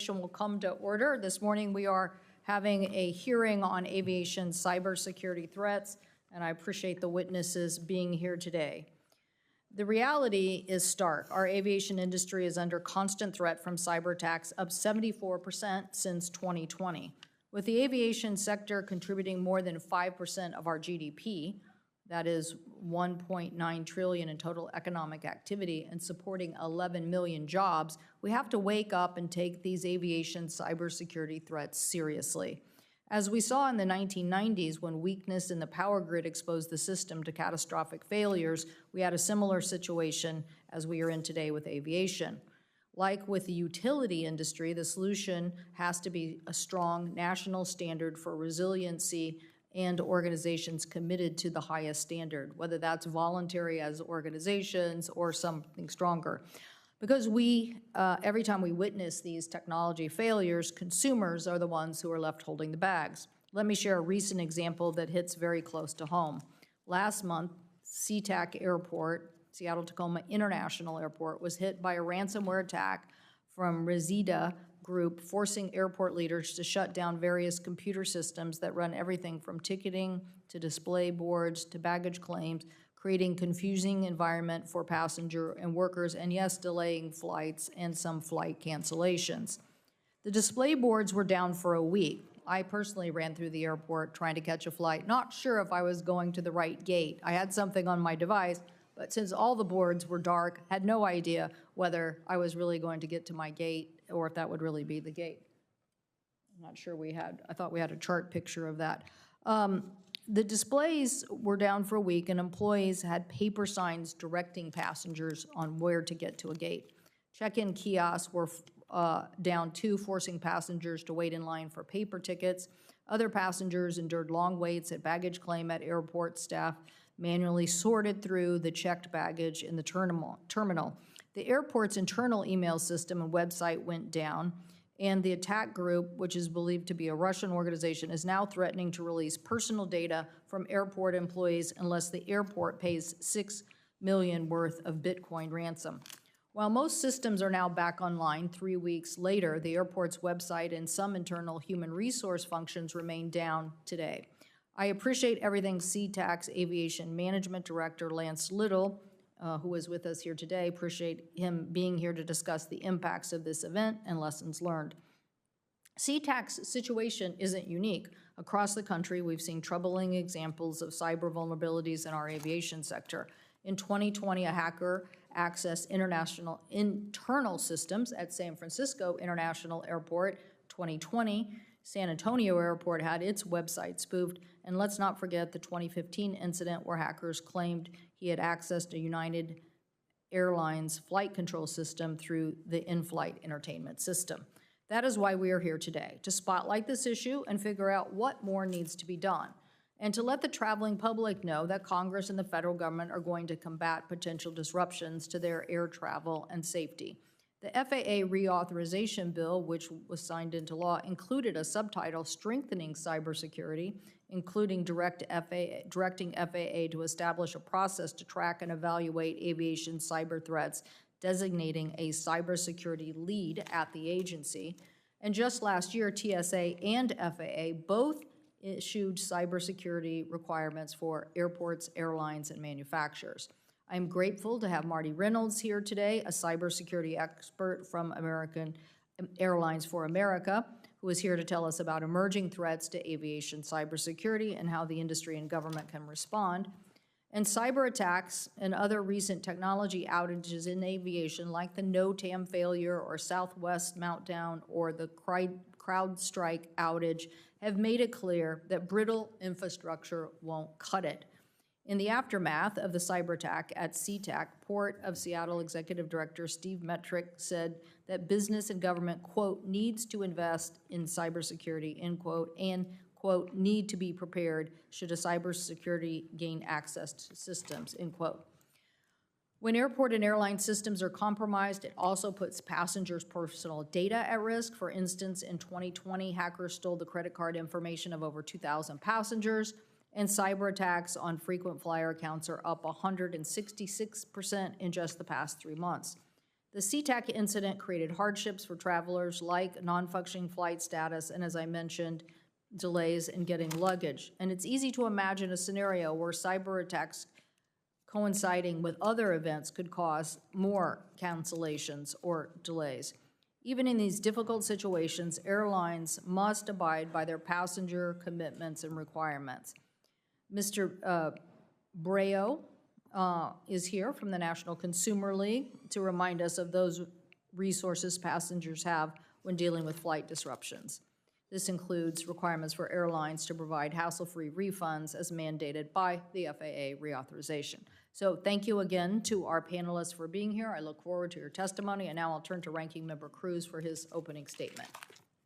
Aviation will come to order. This morning we are having a hearing on aviation cybersecurity threats, and I appreciate the witnesses being here today. The reality is stark. Our aviation industry is under constant threat from cyber attacks, up 74% since 2020. With the aviation sector contributing more than 5% of our GDP, that is $1.9 trillion in total economic activity, and supporting 11 million jobs, we have to wake up and take these aviation cybersecurity threats seriously. As we saw in the 1990s, when weakness in the power grid exposed the system to catastrophic failures, we had a similar situation as we are in today with aviation. Like with the utility industry, the solution has to be a strong national standard for resiliency and organizations committed to the highest standard, whether that's voluntary as organizations or something stronger. Because every time we witness these technology failures, consumers are the ones who are left holding the bags. Let me share a recent example that hits very close to home. Last month, SeaTac Airport, Seattle-Tacoma International Airport, was hit by a ransomware attack from Reseda Group, forcing airport leaders to shut down various computer systems that run everything from ticketing to display boards to baggage claims, creating confusing environment for passenger and workers, and yes, delaying flights and some flight cancellations. The display boards were down for a week. I personally ran through the airport trying to catch a flight, not sure if I was going to the right gate. I had something on my device, but since all the boards were dark, had no idea whether I was really going to get to my gate or if that would really be the gate. I'm not sure I thought we had a chart picture of that. The displays were down for a week, and employees had paper signs directing passengers on where to get to a gate. Check-in kiosks were down too, forcing passengers to wait in line for paper tickets. Other passengers endured long waits at baggage claim at airport. Staff manually sorted through the checked baggage in the terminal. The airport's internal email system and website went down, and the attack group, which is believed to be a Russian organization, is now threatening to release personal data from airport employees unless the airport pays $6 million worth of Bitcoin ransom. While most systems are now back online 3 weeks later, the airport's website and some internal human resource functions remain down today. I appreciate everything SeaTac's Aviation Management Director, Lance Little, who is with us here today, appreciate him being here to discuss the impacts of this event and lessons learned. SeaTac's situation isn't unique. Across the country, we've seen troubling examples of cyber vulnerabilities in our aviation sector. In 2020, a hacker accessed internal systems at San Francisco International Airport. 2020, San Antonio Airport had its website spoofed. And let's not forget the 2015 incident where hackers claimed he had accessed a United Airlines flight control system through the in-flight entertainment system. That is why we are here today, to spotlight this issue and figure out what more needs to be done, and to let the traveling public know that Congress and the federal government are going to combat potential disruptions to their air travel and safety. The FAA reauthorization bill, which was signed into law, included a subtitle strengthening cybersecurity, including directing FAA to establish a process to track and evaluate aviation cyber threats, designating a cybersecurity lead at the agency. And just last year, TSA and FAA both issued cybersecurity requirements for airports, airlines, and manufacturers. I'm grateful to have Marty Reynolds here today, a cybersecurity expert from American Airlines for America, who is here to tell us about emerging threats to aviation cybersecurity and how the industry and government can respond. And cyber attacks and other recent technology outages in aviation, like the NOTAM failure or Southwest meltdown or the CrowdStrike outage, have made it clear that brittle infrastructure won't cut it. In the aftermath of the cyber attack at SeaTac, Port of Seattle Executive Director Steve Metrick said that business and government, quote, needs to invest in cybersecurity, end quote, and, quote, need to be prepared should a cybersecurity gain access to systems, end quote. When airport and airline systems are compromised, it also puts passengers' personal data at risk. For instance, in 2020, hackers stole the credit card information of over 2,000 passengers. And cyber attacks on frequent flyer accounts are up 166% in just the past 3 months. The SeaTac incident created hardships for travelers like non-functioning flight status and, as I mentioned, delays in getting luggage. And it's easy to imagine a scenario where cyber attacks coinciding with other events could cause more cancellations or delays. Even in these difficult situations, airlines must abide by their passenger commitments and requirements. Mr. Breo is here from the National Consumer League to remind us of those resources passengers have when dealing with flight disruptions. This includes requirements for airlines to provide hassle-free refunds as mandated by the FAA reauthorization. So thank you again to our panelists for being here. I look forward to your testimony, and now I'll turn to Ranking Member Cruz for his opening statement.